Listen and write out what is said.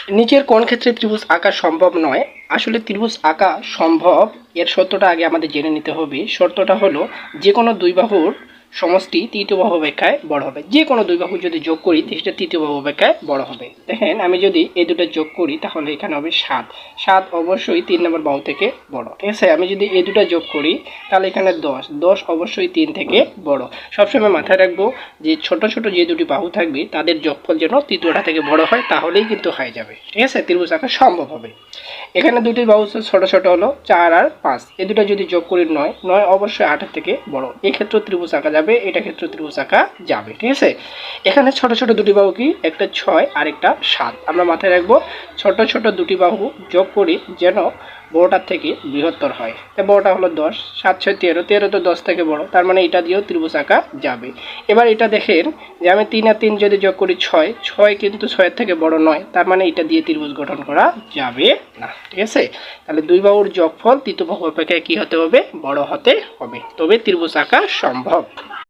নিচের কোন ক্ষেত্রে ত্রিভুজ আঁকা সম্ভব নয়? আসলে ত্রিভুজ আঁকা সম্ভব, এর শর্তটা আগে আমাদের জেনে নিতে হবে। শর্তটা হলো যে কোনো দুই বাহুর সমষ্টি তৃতীয় বাহু অপেক্ষায় বড় হবে। যে কোনো দুই বাহু যদি যোগ করি সেটা তৃতীয় বাহু অপেক্ষায় বড় হবে। দেখেন আমি যদি এই দুটো যোগ করি তাহলে এখানে হবে 7। 7 অবশ্যই 3 নম্বর বাহু থেকে বড়। ঠিক আছে, আমি যদি এই দুটো যোগ করি তাহলে এখানে 10। 10 অবশ্যই 3 থেকে বড়। সবসময় মাথায় রাখবো যে ছোট ছোট যে দুটি বাহু থাকবে তাদের যোগফল যেন তৃতীয়টা থেকে বড় হয়, তাহলেই কিন্তু হয়ে যাবে। ঠিক আছে, ত্রিভুজ আঁকা সম্ভব হবে। এখানে দুটি বাহু ছোট ছোট হলো 4 আর 5, এই দুটো যদি যোগ করি 9। 9 অবশ্যই 8 থেকে বড়। এই ক্ষেত্রে ত্রিভুজ আঁকা যাবে, এটা ক্ষেত্রে ত্রিভুজ আঁকা যাবে। ঠিক আছে, এখানে ছোট ছোট দুটি বাহু কি, একটা 6 আর একটা 7। আমরা মাথায় রাখবো ছোট ছোট দুটি বাহু যোগ করি যেন বড়টার থেকে বৃহত্তর হয়। তো বড়টা হলো 10, 7 6 13, 13 তো 10 থেকে বড়, তার মানে এটা দিয়েও ত্রিভুজ আঁকা যাবে। এবার এটা দেখেন যে আমি 3 আর 3 যদি যোগ করি 6, 6 কিন্তু 6 থেকে বড় নয়, তার মানে এটা দিয়ে ত্রিভুজ গঠন করা যাবে না। ঠিক আছে, তাহলে দুই বাহুর যোগফল তৃতীয় বাহু অপেক্ষায় কি হতে হবে, বড় হতে হবে, তবে ত্রিভুজ আঁকা সম্ভব।